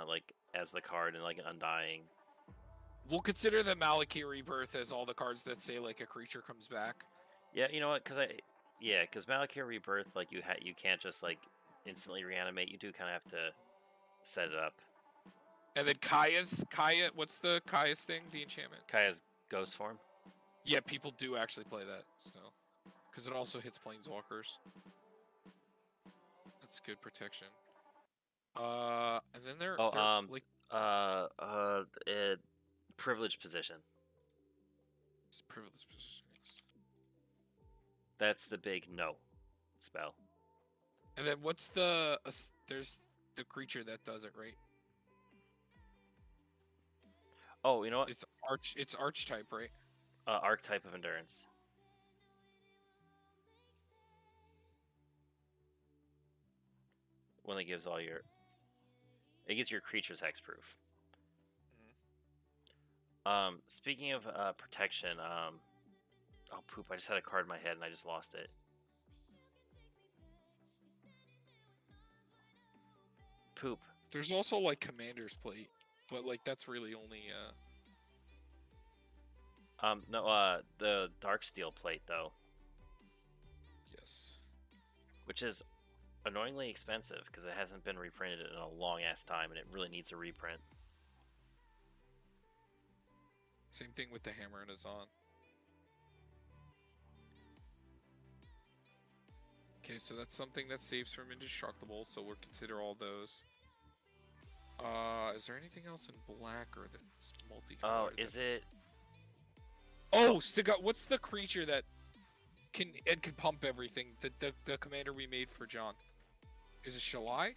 like as the card and like an Undying. We'll consider the Malakir Rebirth as all the cards that say like a creature comes back. Yeah, you know what? Because Malakir Rebirth, like you can't just like instantly reanimate. You do kind of have to set it up. And then what's the Kaya's thing? The enchantment. Kaya's ghost form. Yeah, people do actually play that, so because it also hits planeswalkers. That's good protection. And then they're like privileged position. Privileged position. Yes. That's the big no spell. And then what's the there's the creature that does it, right? Oh, you know what? It's archetype, right? Archetype of endurance. When it gives it gives your creatures hexproof. Speaking of protection, oh poop! I just had a card in my head and I just lost it. Poop. There's also like Commander's Plate, but like that's really only no, the Darksteel Plate though. Yes. Which is annoyingly expensive because it hasn't been reprinted in a long ass time and it really needs a reprint. Same thing with the Hammer and Azan. Okay, so that's something that saves from indestructible, so we'll consider all those. Is there anything else in black or that's multicolored? Oh, is it? Oh, what's the creature that can pump everything? The commander we made for John. Is it Shalai?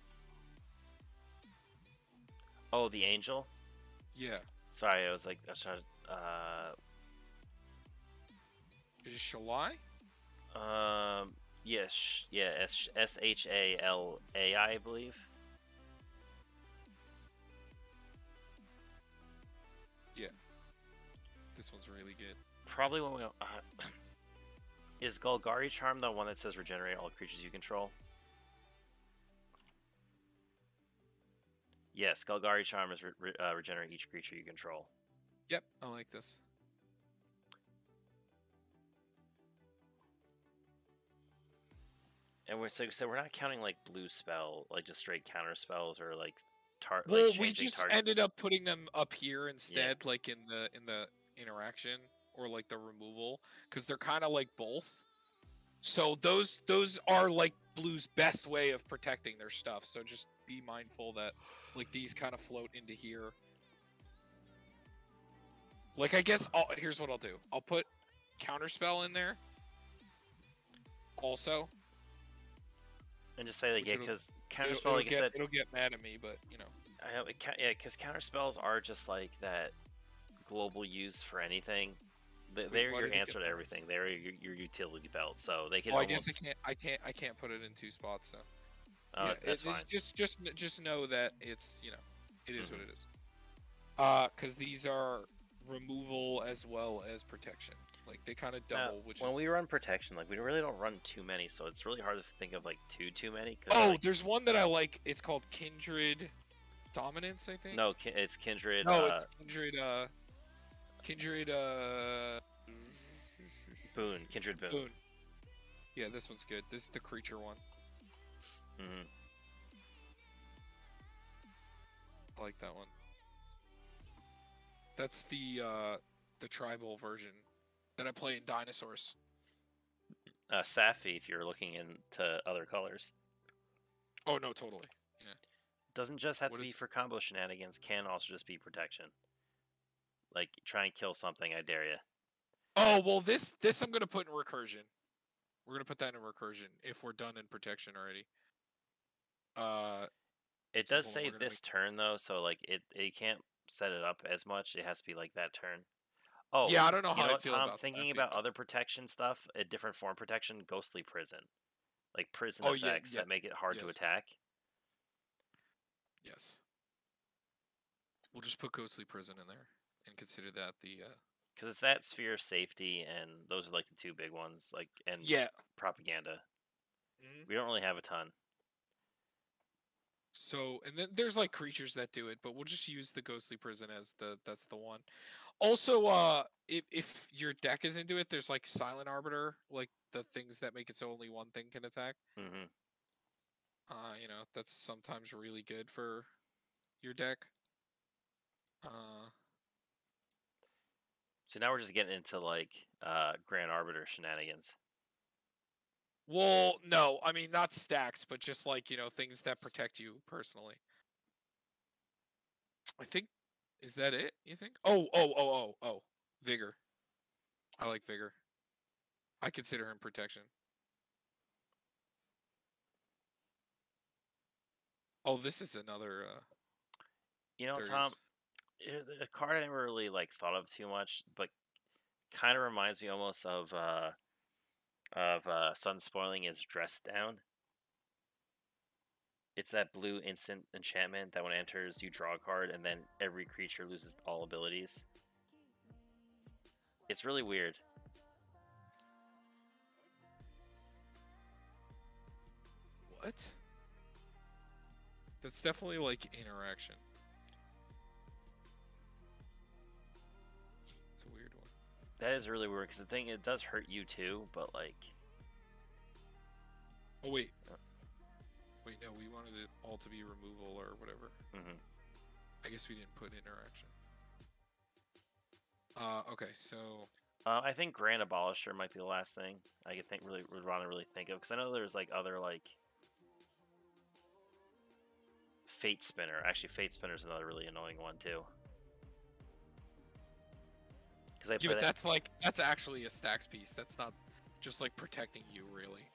Oh, the angel? Yeah. Sorry, I was trying to, Is it Shalai? yes, yeah, Shalai, I believe. Yeah. This one's really good. Probably when we is Golgari Charm the one that says regenerate all creatures you control? Yes, Golgari Charm is regenerate each creature you control. Yep, I like this. And we're not counting like blue spell, like just straight counter spells or like well, like we just targets. ended up putting them up here instead, yeah. Like in the interaction or like the removal, because they're kind of like both. So those are like blue's best way of protecting their stuff. So just be mindful that like these kind of float into here. Like I guess here's what I'll do. I'll put counterspell in there. Also. And just say like yeah, because counterspell, like I said, it'll get mad at me, but you know. Yeah, because counterspells are just like that global use for anything. They're your answer to everything. They're your utility belt, so they can. Oh, I guess I can't put it in 2 spots. So. Oh, yeah, that's fine. Just know that it's it is what it is. Because these are removal as well as protection. Like they kind of double. When we run protection, like we really don't run too many, so it's really hard to think of like too many. Oh, there's one that I like. It's called Kindred Dominance, I think. No, it's Kindred. No, it's Kindred. Boon. Kindred Boon. Yeah, this one's good. This is the creature one. Mm-hmm. I like that one. That's the tribal version that I play in Dinosaurs. Safi, if you're looking into other colors. Oh no, totally. Yeah. Doesn't just have to be for combo shenanigans. Can also just be protection. Like try and kill something. I dare you. Oh well, this I'm gonna put in recursion. We're gonna put that in recursion if we're done in protection already. It does say this turn though, so like it can't set it up as much. It has to be like that turn. Oh yeah, I don't know how I feel Tom, about thinking about other protection stuff, a different form protection, Ghostly Prison, like prison effects that make it hard to attack. Yes. We'll just put Ghostly Prison in there and consider that the. Because it's that Sphere of Safety, and those are like the 2 big ones, like and propaganda. We don't really have a ton. So, and then there's like creatures that do it, but we'll just use the Ghostly Prison as that's the one. Also, if your deck is into it, there's like Silent Arbiter, like the things that make it so only one thing can attack. Mm-hmm. You know, that's sometimes really good for your deck. So now we're just getting into like Grand Arbiter shenanigans. Well, no, I mean not stacks, but just like, you know, things that protect you personally. I think, is that it? You think? Oh, Vigor. I like Vigor. I consider him protection. Oh, this is another. You know, Tom, a card I never really like thought of too much, but kind of reminds me almost of Sun Spoiling is Dress Down. It's that blue instant enchantment that when it enters, you draw a card, and then every creature loses all abilities. It's really weird. What? That's definitely like interaction. It's a weird one. That is really weird because the thing, it does hurt you too, but like. Oh wait. Wait, no, we wanted it all to be removal or whatever. Mm-hmm. I guess we didn't put interaction. Okay, so. I think Grand Abolisher might be the last thing I could think would want to really think of, because I know there's like other like Fate Spinner. Actually, Fate Spinner is another really annoying one too. Because Yeah, but that's actually a stacks piece. That's not just like protecting you really.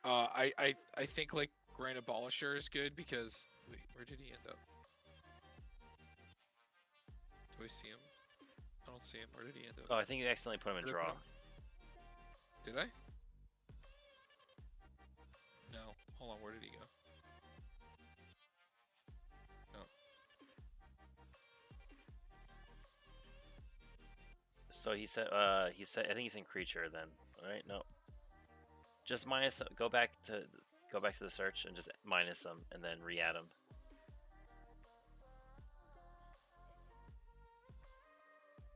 I think like Grand Abolisher is good because wait, where did he end up? Do I see him? I don't see him. Where did he end up? Oh, I think you accidentally put him in draw. Did I? No. Hold on. Where did he go? No. So he said I think he's in creature then. All right, no. Just minus. Go back to the search and just minus him and then re-add him.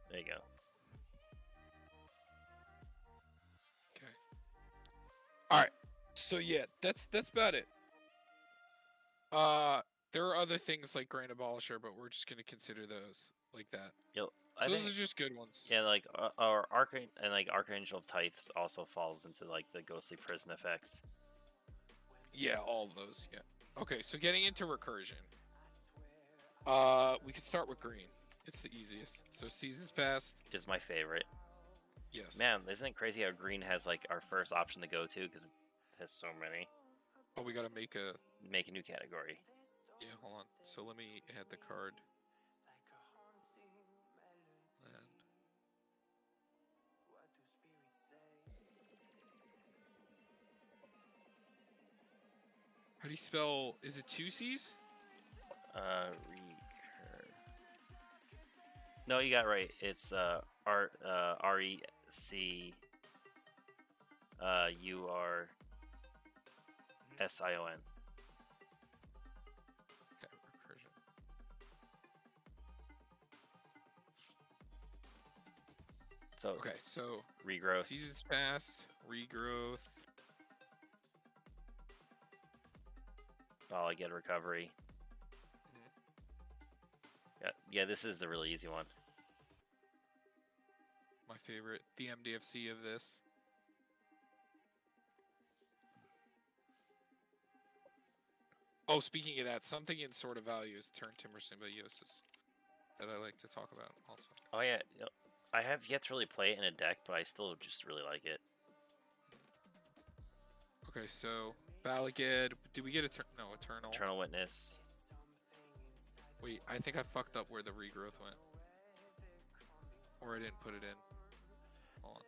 There you go. Okay. All right. So yeah, that's about it. There are other things like Grand Abolisher, but we're just gonna consider those like that. Yep. So those are just good ones. Yeah, like our Archangel of Tithes also falls into like the Ghostly Prison effects. Yeah, all of those. Yeah. Okay, so getting into recursion. We could start with green. It's the easiest. So Seasons Past is my favorite. Yes. Man, isn't it crazy how green has like our first option to go to because it has so many. Oh, we gotta make a new category. Yeah, hold on. So let me add the card. How do you spell? Is it 2 C's? No, you got it right. It's REC URSION. Okay, recursion. So okay, so regrowth. Seasons Past, regrowth. I get recovery. Yeah, this is the really easy one. My favorite, the MDFC of this. Oh, speaking of that, something in Sword of Value is Turn Timber Symbiosis that I like to talk about also. Oh yeah, I have yet to really play it in a deck, but I still just really like it. Okay, so Balaged. Did we get Eternal? Eternal Witness. Wait, I think I fucked up where the regrowth went. Or I didn't put it in. Hold on.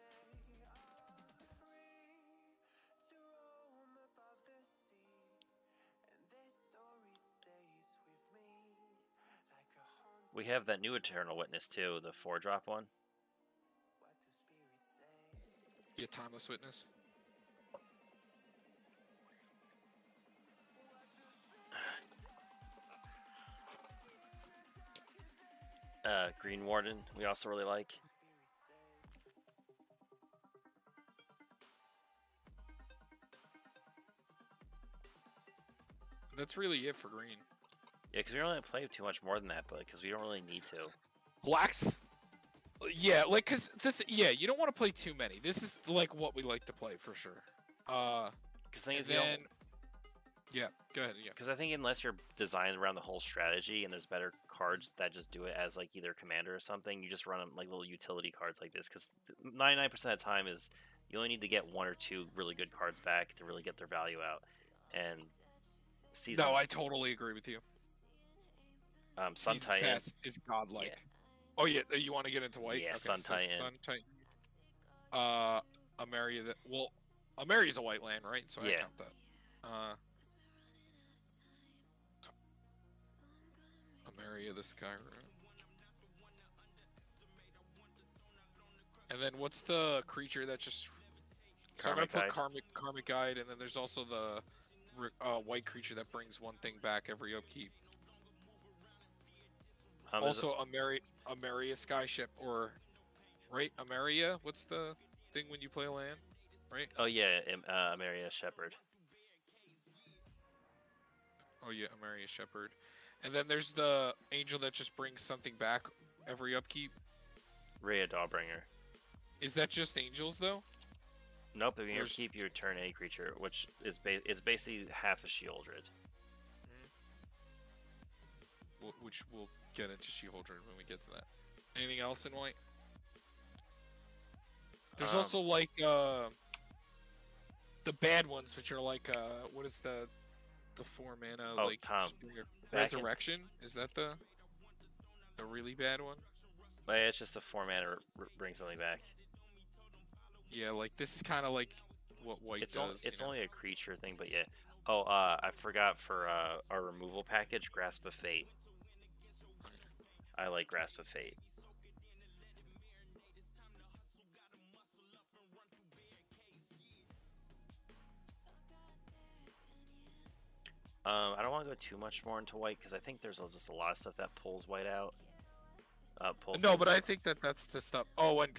We have that new Eternal Witness too, the 4-drop one. Yeah, Timeless Witness. Green Warden, we also really like. That's really it for green. Yeah, because we don't really play too much more than that, but because we don't really need to. Blacks, yeah, like because yeah, you don't want to play too many. This is like what we like to play for sure. Because thing is, then, yeah, go ahead. Yeah, because I think unless you're designed around the whole strategy and there's better cards that just do it as like either commander or something, you just run them like little utility cards like this. Because 99% of the time is you only need to get 1 or 2 really good cards back to really get their value out. And no, I totally agree with you. Sun Titan is godlike. Yeah. Oh yeah, you want to get into white? Yeah, okay, Sun Titan. Sun Titan. Ameria. Well, Ameria's a white land, right? So I count that. Ameria the Skyrim. And then what's the creature that just? So I'm gonna put Karmic Guide, and then there's also the white creature that brings 1 thing back every upkeep. Also, Ameria Skyship, or right? Ameria. What's the thing when you play a land? Right? Oh yeah, Ameria Shepherd. Oh yeah, Ameria Shepherd. And then there's the angel that just brings something back every upkeep. Rhea Dawbringer. Is that just angels though? Nope. If you keep your turn a creature, which is basically half a Sheoldred. Which we'll get into Sheoldred when we get to that. Anything else in white? There's also like the bad ones, which are like what is the 4 mana like Tom. Resurrection? Is that the really bad one? Yeah, it's just a 4 mana bring something back. Yeah, like this is kind of like what white does. It's only a creature thing, but yeah. Oh, I forgot for our removal package, Grasp of Fate. I like Grasp of Fate. I don't want to go too much more into white because I think there's just a lot of stuff that pulls white out. No, but I think that's the stuff. Oh, and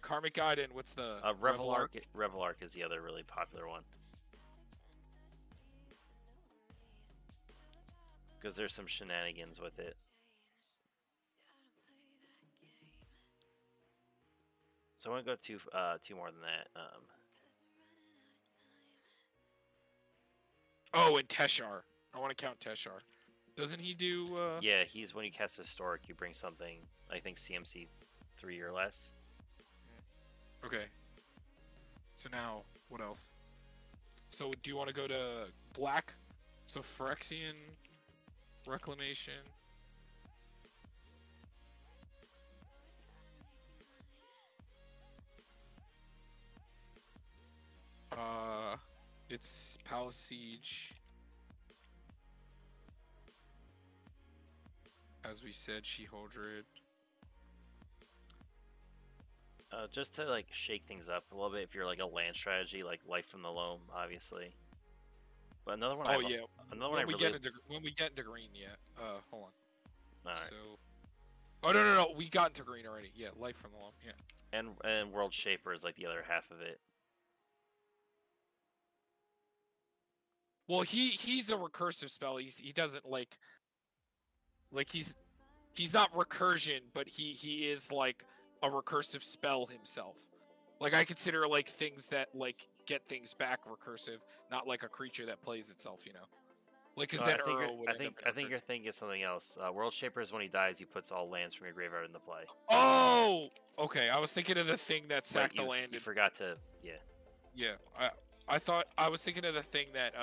Karmic Guide, and what's the Revelark? Revelark is the other really popular one. Because there's some shenanigans with it. So I won't go too more than that. Oh, and Teshar. I want to count Teshar. Doesn't he do? Yeah, he's when you cast Historic, you bring something. I think CMC 3 or less. Okay. So now, what else? So do you want to go to black? So Phyrexian Reclamation. It's Palace Siege. As we said, Sheoldred. Just to like shake things up a little bit, if you're like a land strategy, like Life from the Loam, obviously. But another one. Oh yeah. Another when one. When we get into green, yeah. Hold on. All right. So. Oh no! We got into green already. Yeah, Life from the Loam. Yeah. And World Shaper is like the other half of it. Well, he's a recursive spell. He doesn't like he's not recursion, but he is like a recursive spell himself. Like I consider like things that like get things back recursive, not like a creature that plays itself. You know, like because then I think you're thinking of something else. World Shaper is when he dies, he puts all lands from your graveyard into play. Oh, okay. I was thinking of the thing that sacked the land. You forgot to Yeah, I was thinking of the thing that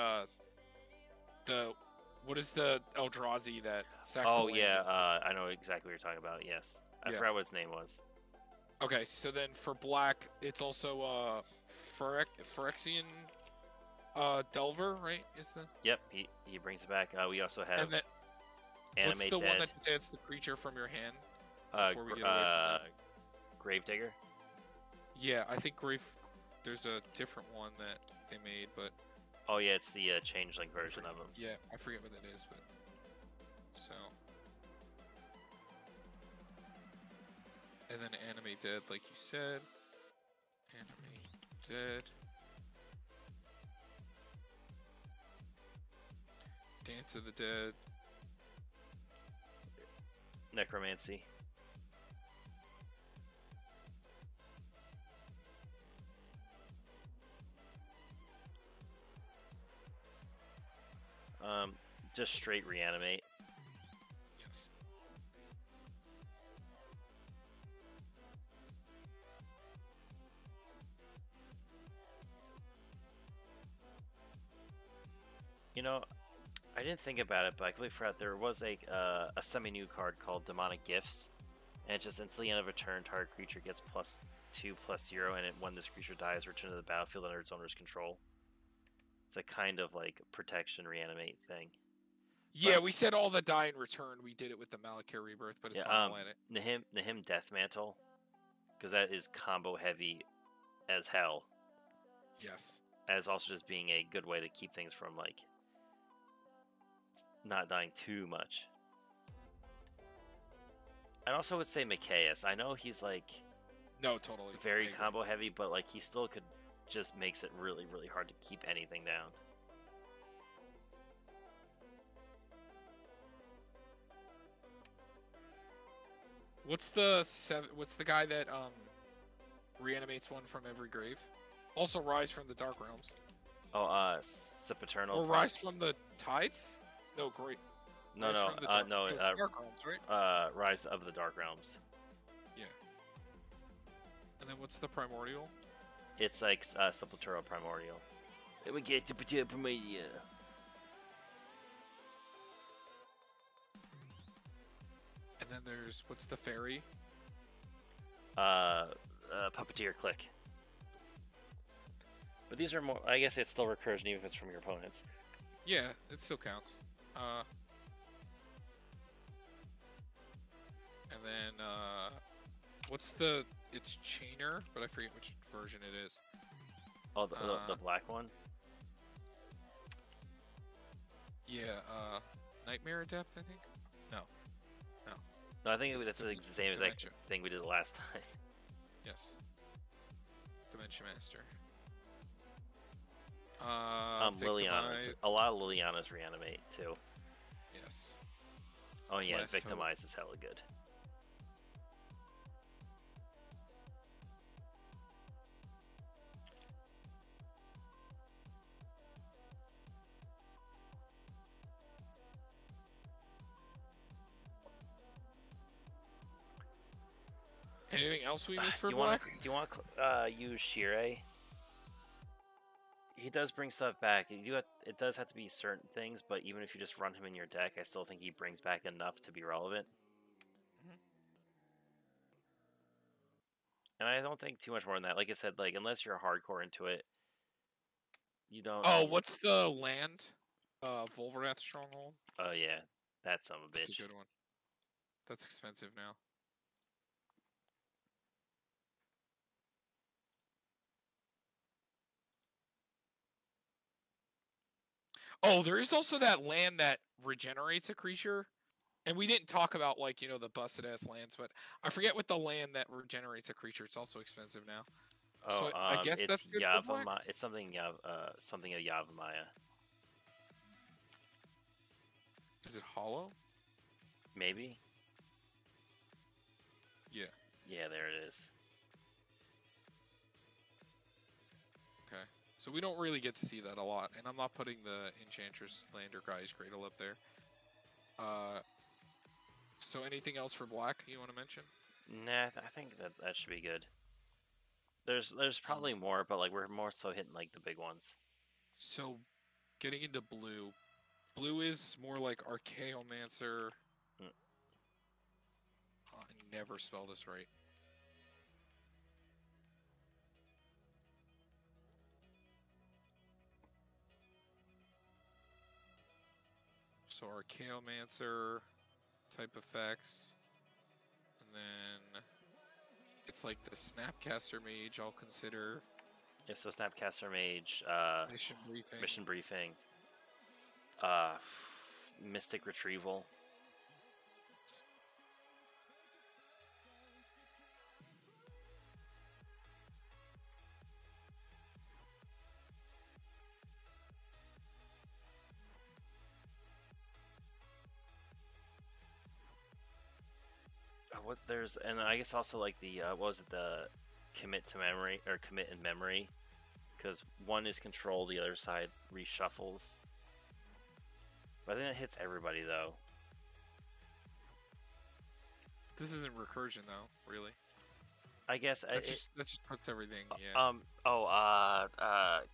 what is the Eldrazi that sacks the land? Yeah, I know exactly what you're talking about. Yes, I forgot what its name was. Okay, so then for black, it's also Phyrexian Delver, right? Is the Yep, he brings it back. We also have and then, Animate what's the Dead. one that adds the creature from your hand? Gravedigger. Yeah, I think there's a different one that they made, but oh yeah, it's the changeling version of them. Yeah, I forget what that is, but so And then animate dead, like you said. Animate dead. Dance of the Dead. Necromancy. Just straight reanimate. Yes. You know, I didn't think about it, but I completely forgot there was a semi-new card called Demonic Gifts, and it just until the end of a turn, target creature gets +2/+0, and when this creature dies, return to the battlefield under its owner's control. It's a kind of like protection reanimate thing. Yeah, but, we said all the die in return. We did it with the Malakir Rebirth, but it's fine. I'll add it. Nahim Deathmantle, because that is combo heavy as hell. Yes. As also just being a good way to keep things from like not dying too much. I also would say Mikaeus. I know he's like totally very combo heavy, but like he still could just makes it really, really hard to keep anything down. What's the guy that reanimates one from every grave? Also Rise from the Dark Realms. Oh, Sempiternal. Or Rise from the Tides? No, great. No, Dark Realms, right? Rise of the Dark Realms. Yeah. And then what's the Primordial? It's like Sepultura Primordial. Then we get to Primordial. And then there's what's the Fairy? Puppeteer Click. But these are more. I guess it's still recursion even if it's from your opponents. Yeah, it still counts. And then what's the? It's Chainer, but I forget which version it is. Oh, the black one. Yeah, Nightmare Adept, I think. No, I think that's the same exact thing we did the last time. Yes. Dimension Master. Liliana's. A lot of Liliana's reanimate too. Yes. Oh yeah, Last Victimize is hella good. Anything else we missed for black? Do you want to use Shirei? He does bring stuff back. It does have to be certain things, but even if you just run him in your deck, I still think he brings back enough to be relevant. And I don't think too much more than that. Like I said, like unless you're hardcore into it, you don't. Oh, what's the land? Volverath Stronghold. Oh yeah, that's some of a bitch. That's a good one. That's expensive now. Oh, there is also that land that regenerates a creature. And we didn't talk about, like, you know, the busted-ass lands, but I forget what the land that regenerates a creature. It's also expensive now. Oh, so I guess it's that's good for black? It's something something of Yavimaya. Is it hollow? Maybe. Yeah. Yeah, there it is. Okay. So we don't really get to see that a lot, and I'm not putting the Enchantress Land or Gaia's Cradle up there. So anything else for black you want to mention? Nah, I think that should be good. There's probably more, but like we're more so hitting like the big ones. So, getting into blue. Blue is more like Archaeomancer. I never spell this right. So Archaeomancer type effects. And then it's like the Snapcaster Mage I'll consider. Yeah, so Snapcaster Mage, Mission Briefing, Mystic Retrieval. what there's, and I guess also like the what was it, the commit to memory or commit in memory, because one is control, the other side reshuffles. But I think it hits everybody though. This isn't recursion though, really. I guess that just puts everything. Yeah.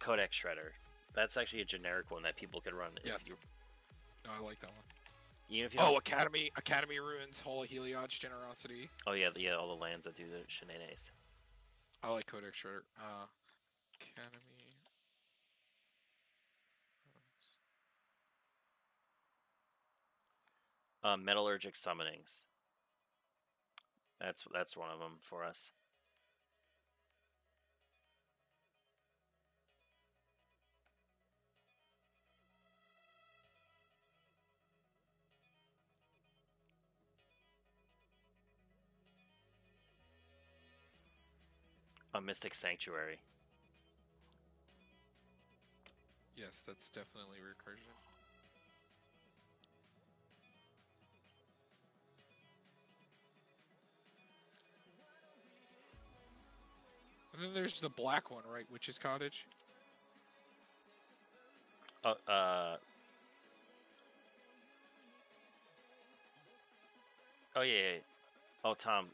Codex Shredder. That's actually a generic one that people could run. Yes. No, I like that one. Even if you Academy Ruins, Hall of Heliod's Generosity. Oh yeah, all the lands that do the shenanigans. I like Codex Shredder. Academy. Metallurgic Summonings. That's one of them for us. A Mystic Sanctuary. Yes, that's definitely recursion. And then there's the black one, right? Witch's Cottage. Oh yeah. Oh Tom,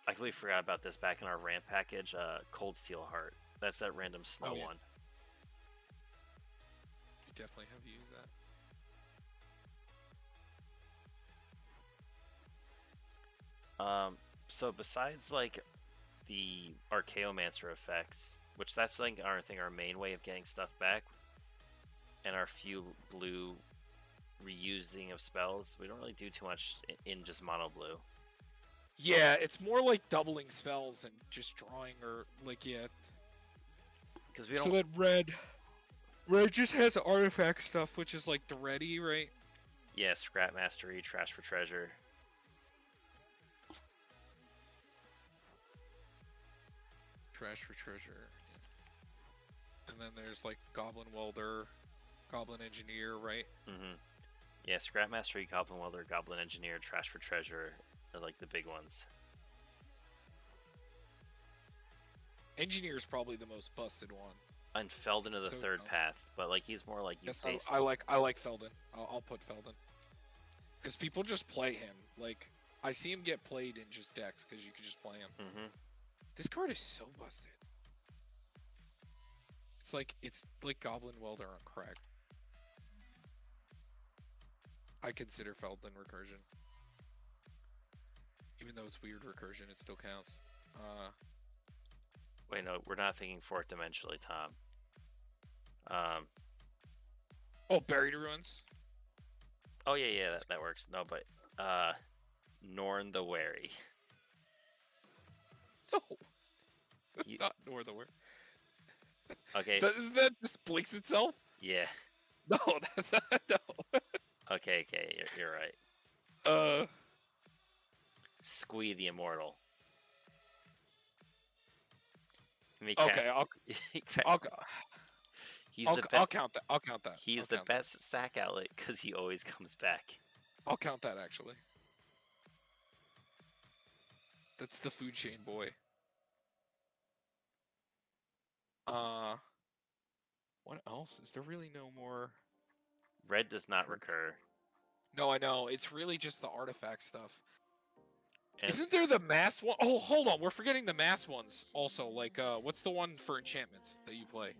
I completely forgot about this back in our ramp package. Cold Steel Heart. That's that random snow one. You definitely have used that. So besides like the Archaeomancer effects, which that's like our main way of getting stuff back, and our few blue reusing of spells, we don't really do too much in just mono blue. Yeah, it's more like doubling spells and just drawing, or like, yeah. Because we don't. So then red just has artifact stuff, which is like the ready, right? Yeah, Scrap Mastery, Trash for Treasure. Trash for Treasure. Yeah. And then there's like Goblin Welder, Goblin Engineer, right? Mm-hmm. Yeah, Scrap Mastery, Goblin Welder, Goblin Engineer, Trash for Treasure are like the big ones. Engineer is probably the most busted one. And Felden to the third path, but like he's more like I like Felden. I'll put Felden. Because people just play him. Like, I see him get played in just decks because you can just play him. Mm-hmm. This card is so busted. It's like Goblin Welder on crack. I consider Felden recursion. Even though it's weird recursion, it still counts. Wait, no, we're not thinking fourth dimensionally, Tom. Buried Ruins. Oh yeah, that works. No, but Norn the Wary. No, not Norn the Wary. Okay. Isn't that just blinks itself? Yeah. No, that's not. No. Okay, you're right. Squee the Immortal. Okay, I'll count that. I'll count that. He's the best sack outlet because he always comes back. I'll count that, actually. That's the food chain boy. What else? Is there really no more? Red does not recur. No, I know. It's really just the artifact stuff. And isn't there the mass one? Oh, hold on. We're forgetting the mass ones also. Like, what's the one for enchantments that you play?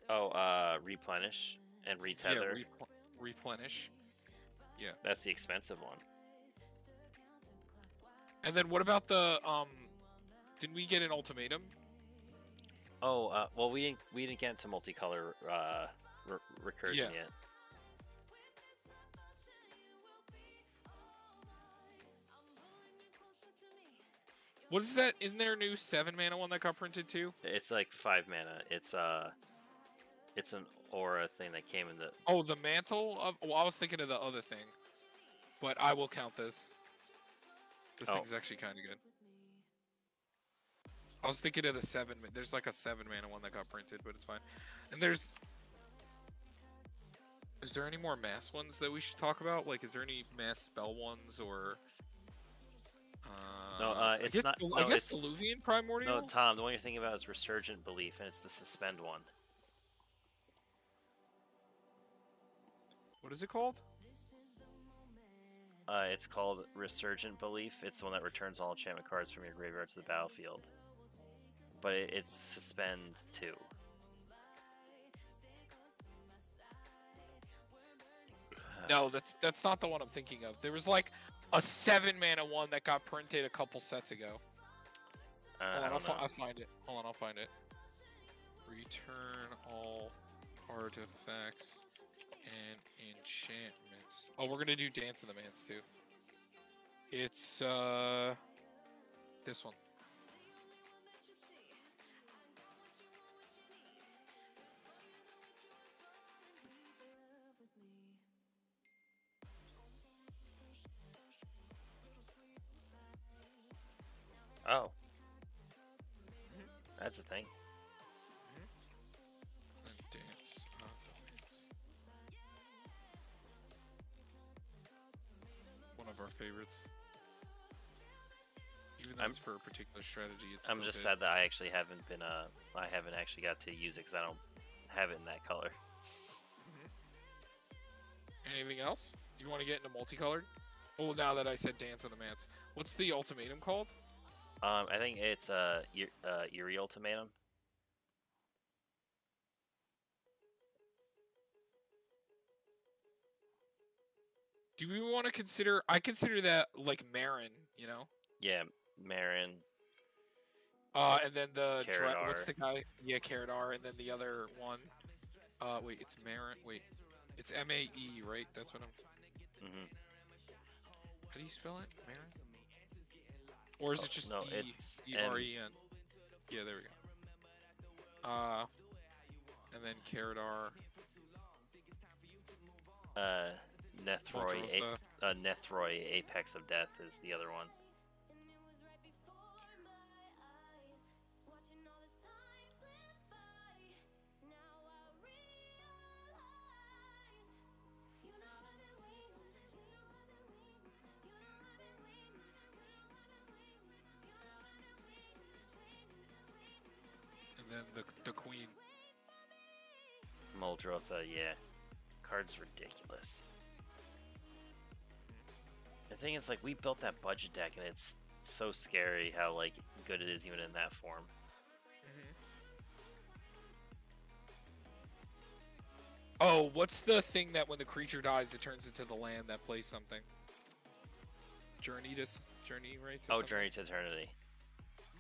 Oh, Replenish and Retether. Yeah, Replenish. Yeah. That's the expensive one. And then what about the, didn't we get an ultimatum? Oh, well, we didn't get into multicolor recursion yet. What is that? Isn't there a new 7 mana one that got printed too? It's like 5 mana. It's an aura thing that came in the. Oh, the mantle of. Well, I was thinking of the other thing, but I will count this. This thing's actually kind of good. I was thinking of the 7. There's like a 7 mana one that got printed, but it's fine. And there's. Is there any more mass ones that we should talk about? Like, is there any mass spell ones or? No, I it's guess not. I No, guess it's Diluvian no, Primordial. Tom. The one you're thinking about is Resurgent Belief, and it's the suspend one. What is it called? It's called Resurgent Belief. It's the one that returns all enchantment cards from your graveyard to the battlefield. But it's suspend too. No, that's not the one I'm thinking of. There was like a 7-mana one that got printed a couple sets ago. Hold on, I'll find it. Hold on, I'll find it. Return all artifacts and enchantments. Oh, we're gonna do Dance of the Mans too. It's this one. Oh. That's a thing. And Dance of the Mans. One of our favorites. Even though it's for a particular strategy, it's I'm just sad that I actually haven't been I haven't actually got to use it because I don't have it in that color. Anything else? You want to get into multicolored? Oh, now that I said Dance of the Mans. What's the ultimatum called? I think it's Eerie Ultimatum. Do we want to consider? I consider that like Marin, you know. Yeah, Marin. And then the Karadar. what's the guy? Yeah, Karadar, and then the other one. Wait, it's Marin. Wait, it's M-A-E, right? That's what I'm. How do you spell it? Marin? Or is it just no, it's it's E-R-E-N? Yeah, there we go. And then Karadar. Nethroi, Apex of Death is the other one. And then the Queen. Muldrotha, yeah. Card's ridiculous. The thing is, like, we built that budget deck, and it's so scary how, like, good it is even in that form. Oh, what's the thing that when the creature dies, it turns into the land that plays something? Journey, right? Oh, Journey to Eternity.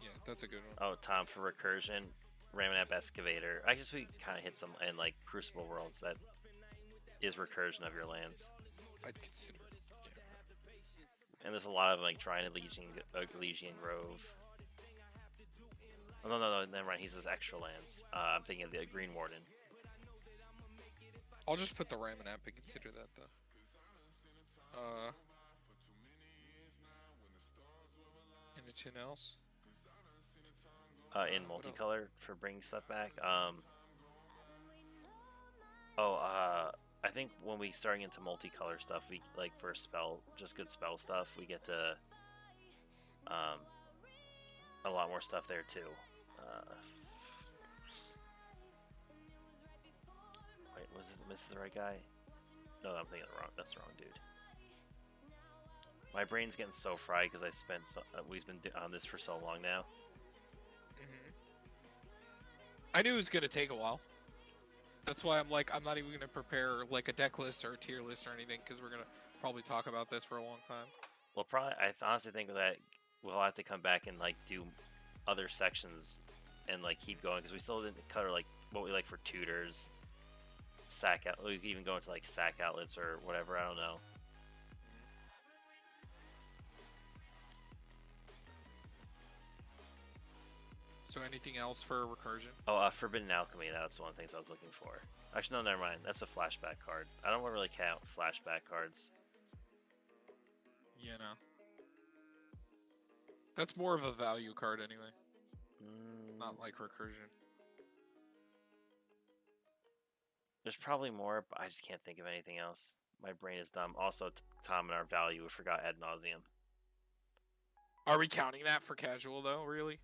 Yeah, that's a good one. Oh, Tom, for Recursion, Ramanap Excavator. I guess we kind of hit some in, like, Crucible Worlds that is Recursion of your lands. I'd consider it, yeah. And there's a lot of, like, Dryan Elysian Grove. Oh, no, never mind. He says extra lands. I'm thinking of the Green Warden. I'll just put the Ramanap and consider that, though. Anything else? In multicolor for bringing stuff back. I think when we start into multicolor stuff, we like for just good spell stuff, we get to a lot more stuff there too. Wait, was this the right guy? No, I'm thinking that's the wrong dude. My brain's getting so fried because we've been on this for so long now. I knew it was gonna take a while. That's why I'm not even gonna prepare like a deck list or a tier list or anything because we're gonna probably talk about this for a long time. Well, I honestly think that we'll have to come back and like do other sections and like keep going because we still didn't cover like what we like for tutors, sack out. We could even go into like sack outlets or whatever. I don't know. So anything else for Recursion? Oh, Forbidden Alchemy. That's one of the things I was looking for. Actually, no, never mind. That's a flashback card. I don't really count flashback cards. You know. That's more of a value card anyway. Not like Recursion. There's probably more, but I just can't think of anything else. My brain is dumb. Also, Tom and our value, we forgot ad nauseum. Are we counting that for casual though? Really?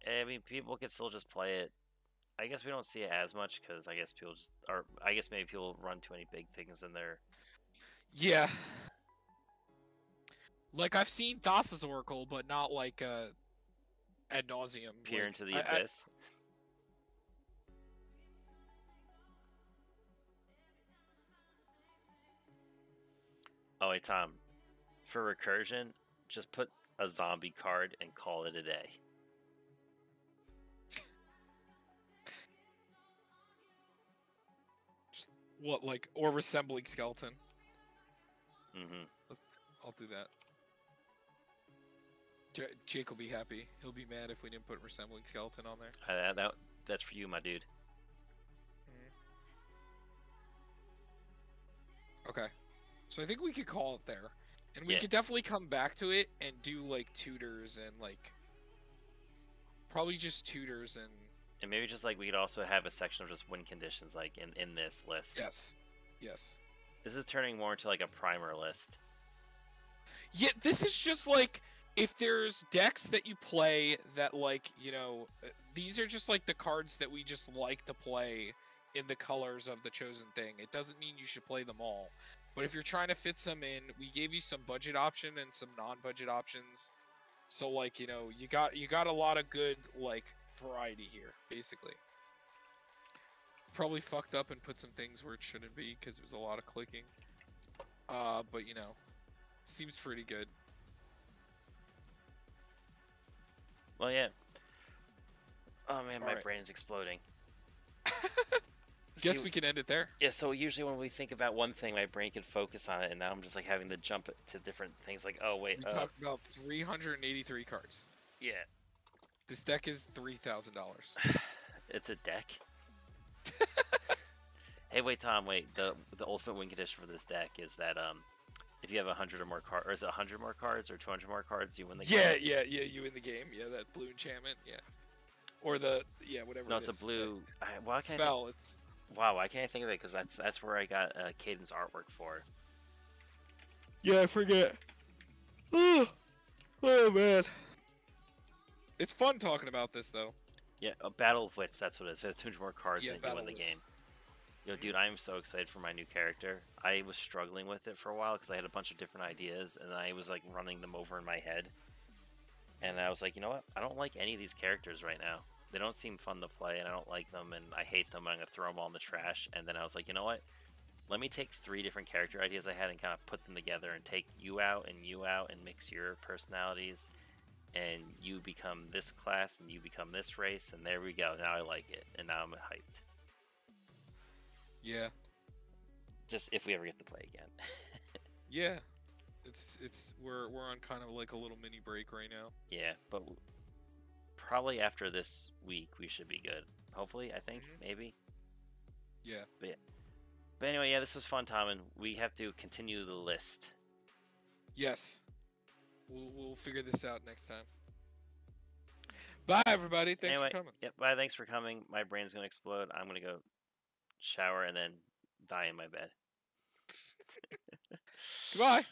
I mean, people can still just play it. I guess we don't see it as much because I guess people just are. I guess maybe people run too many big things in there. Yeah. Like I've seen Thassa's Oracle, but not like ad nauseum. Peer like, into the abyss. Oh wait, Tom. For recursion, just put a zombie card and call it a day. What, like, or resembling skeleton? Mm-hmm. I'll do that. Jake will be happy. He'll be mad if we didn't put resembling skeleton on there. That's for you, my dude. Okay. So I think we could call it there. And we Yeah. could definitely come back to it and do, like, tutors and, like... Probably just tutors and... And maybe just, like, we could also have a section of just win conditions, like, in this list. Yes. Yes. This is turning more into, like, a primer list. Yeah, this is just, like... If there's decks that you play that, like, you know... These are just, like, the cards that we just like to play in the colors of the chosen thing. It doesn't mean you should play them all. But if you're trying to fit some in, we gave you some budget option and some non-budget options. So, like, you know, you got a lot of good, like, variety here, basically. Probably fucked up and put some things where it shouldn't be because it was a lot of clicking. But, you know, seems pretty good. Well, yeah. Oh man, my brain's exploding. Guess we can end it there. Yeah, so usually when we think about one thing, my brain can focus on it, and now I'm just like having to jump to different things. Like, oh wait, we talked about 383 cards. Yeah, this deck is $3,000. It's a deck. Hey, wait, Tom, wait. The ultimate win condition for this deck is that if you have 100 or more cards, or is it 100 more cards or 200 more cards, you win the game. Yeah, you win the game. Yeah, that blue enchantment. Yeah, or the whatever. No, it's a blue. Why can't spell. It's wow. Why can't I think of it? Because that's where I got Caden's artwork for. Yeah, I forget. Oh man, it's fun talking about this though. Yeah, a Battle of Wits. That's what it is. If it has 200 more cards, and you win the Wits. game. Yo, dude, I'm so excited for my new character. I was struggling with it for a while because I had a bunch of different ideas, and I was like running them over in my head. And I was like, you know what? I don't like any of these characters right now. They don't seem fun to play, and I don't like them, and I hate them. I'm gonna throw them all in the trash. And then I was like, you know what? Let me take 3 different character ideas I had and kind of put them together and take you out and mix your personalities, and you become this class and you become this race, and there we go. Now I like it, and now I'm hyped. Yeah. Just if we ever get to play again. Yeah. It's we're on kind of like a little mini break right now. Yeah, but probably after this week we should be good. Hopefully, I think, maybe. Yeah. But anyway, yeah, this was fun, Tom, and we have to continue the list. Yes. We'll figure this out next time. Bye, everybody. Thanks for coming. Yep, bye. Thanks for coming. My brain's gonna explode. I'm gonna go shower and then die in my bed. Goodbye.